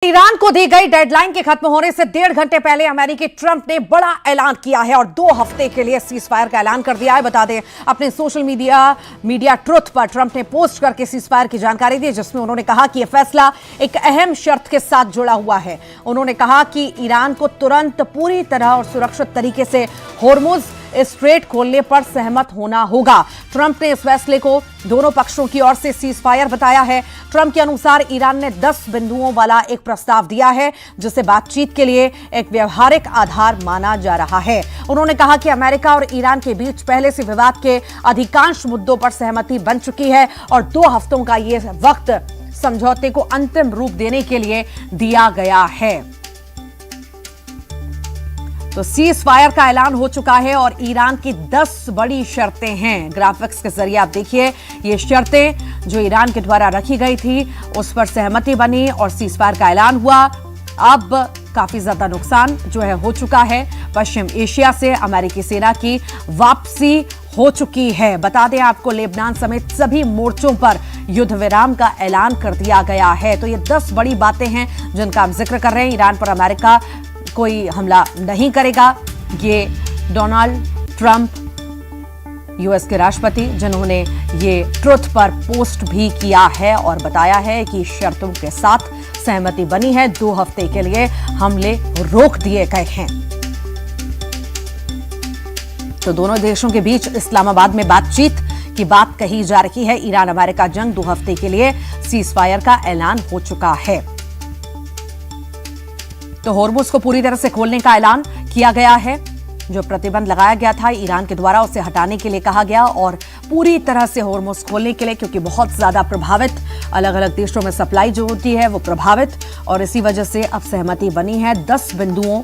Iran को दी गई deadline के खत्म होने से 1.5 घंटे पहले अमेरिकी ट्रंप ने बड़ा ऐलान किया है और 2 हफ्ते के लिए सीज फायर का ऐलान कर दिया है। बता दें, अपने सोशल मीडिया ट्रुथ पर ट्रंप ने पोस्ट करके सीज फायर की जानकारी दी, जिसमें उन्होंने कहा कि यह फैसला एक अहम शर्त के साथ जुड़ा हुआ है। उन्होंने कहा कि ईरान को तुरंत पूरी तरह और सुरक्षित तरीके से होर्मुज स्ट्रेट खोलने पर सहमत होना होगा। ट्रंप ने इस फैसले को दोनों पक्षों की ओर से सीज फायर बताया है। ट्रंप के अनुसार ईरान ने 10 बिंदुओं वाला एक प्रस्ताव दिया है, जिसे बातचीत के लिए एक व्यवहारिक आधार माना जा रहा है। उन्होंने कहा कि अमेरिका और ईरान के बीच पहले से विवाद के अधिकांश मुद्दों पर सहमति बन चुकी है और 2 हफ्तों का ये वक्त समझौते को अंतिम रूप देने के लिए दिया गया है। तो सीज फायर का ऐलान हो चुका है और ईरान की 10 बड़ी शर्तें हैं। ग्राफिक्स के जरिए आप देखिए, ये शर्तें जो ईरान के द्वारा रखी गई थी उस पर सहमति बनी और सीज फायर का ऐलान हुआ। अब काफी ज्यादा नुकसान जो है हो चुका है। पश्चिम एशिया से अमेरिकी सेना की वापसी हो चुकी है। बता दें आपको, लेबनान समेत सभी मोर्चों पर युद्ध विराम का ऐलान कर दिया गया है। तो ये 10 बड़ी बातें हैं जिनका हम जिक्र कर रहे हैं। ईरान पर अमेरिका कोई हमला नहीं करेगा, ये डोनाल्ड ट्रंप यूएस के राष्ट्रपति, जिन्होंने ये ट्रुथ पर पोस्ट भी किया है और बताया है कि शर्तों के साथ सहमति बनी है। 2 हफ्ते के लिए हमले रोक दिए गए हैं। तो दोनों देशों के बीच इस्लामाबाद में बातचीत की बात कही जा रही है। ईरान अमेरिका जंग 2 हफ्ते के लिए सीज फायर का ऐलान हो चुका है। तो होर्मुज को पूरी तरह से खोलने का ऐलान किया गया है। जो प्रतिबंध लगाया गया था ईरान के द्वारा, उसे हटाने के लिए कहा गया और पूरी तरह से होर्मुज खोलने के लिए, क्योंकि बहुत ज्यादा प्रभावित अलग अलग देशों में सप्लाई जो होती है वो प्रभावित, और इसी वजह से अब सहमति बनी है। 10 बिंदुओं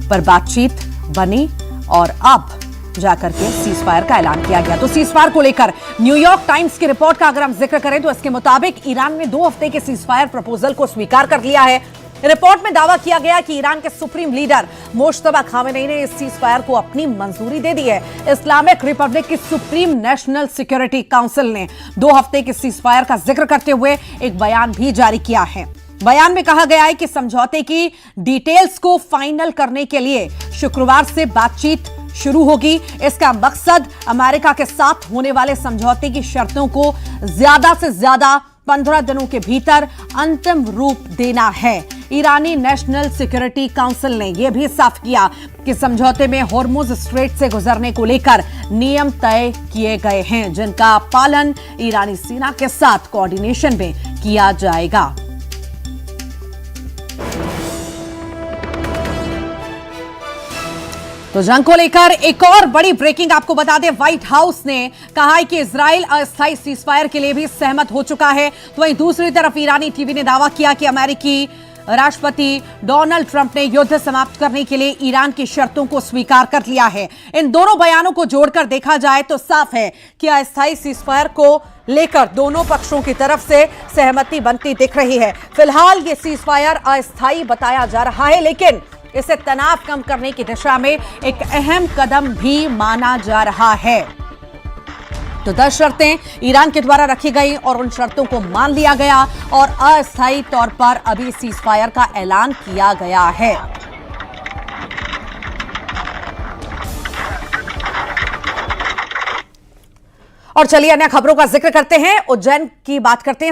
पर बातचीत बनी और अब जाकर के सीज फायर का ऐलान किया गया। तो सीज फायर को लेकर न्यूयॉर्क टाइम्स की रिपोर्ट का अगर हम जिक्र करें तो इसके मुताबिक ईरान ने 2 हफ्ते के सीज फायर प्रपोजल को स्वीकार कर लिया है। रिपोर्ट में दावा किया गया कि ईरान के सुप्रीम लीडर मुश्तबा खामेनेई ने इस सीज फायर को अपनी मंजूरी दे दी है। इस्लामिक रिपब्लिक की सुप्रीम नेशनल सिक्योरिटी काउंसिल ने 2 हफ्ते के सीज फायर का जिक्र करते हुए एक बयान भी जारी किया है। बयान में कहा गया है कि समझौते की डिटेल्स को फाइनल करने के लिए शुक्रवार से बातचीत शुरू होगी। इसका मकसद अमेरिका के साथ होने वाले समझौते की शर्तों को ज्यादा से ज्यादा 15 दिनों के भीतर अंतिम रूप देना है। ईरानी नेशनल सिक्योरिटी काउंसिल ने यह भी साफ किया कि समझौते में होर्मुज स्ट्रेट से गुजरने को लेकर नियम तय किए गए हैं, जिनका पालन ईरानी सेना के साथ कोऑर्डिनेशन में किया जाएगा। तो जंग को लेकर एक और बड़ी ब्रेकिंग आपको बता दें, व्हाइट हाउस ने कहा है कि इजराइल अस्थायी सीजफायर के लिए भी सहमत हो चुका है। तो वहीं दूसरी तरफ ईरानी टीवी ने दावा किया कि अमेरिकी राष्ट्रपति डोनाल्ड ट्रंप ने युद्ध समाप्त करने के लिए ईरान की शर्तों को स्वीकार कर लिया है। इन दोनों बयानों को जोड़कर देखा जाए तो साफ है कि अस्थायी सीजफायर को लेकर दोनों पक्षों की तरफ से सहमति बनती दिख रही है। फिलहाल ये सीजफायर अस्थायी बताया जा रहा है, लेकिन इसे तनाव कम करने की दिशा में एक अहम कदम भी माना जा रहा है। तो 10 शर्तें ईरान के द्वारा रखी गई और उन शर्तों को मान लिया गया और अस्थायी तौर पर अभी सीज फायर का ऐलान किया गया है। और चलिए अन्य खबरों का जिक्र करते हैं। उज्जैन की बात करते हैं।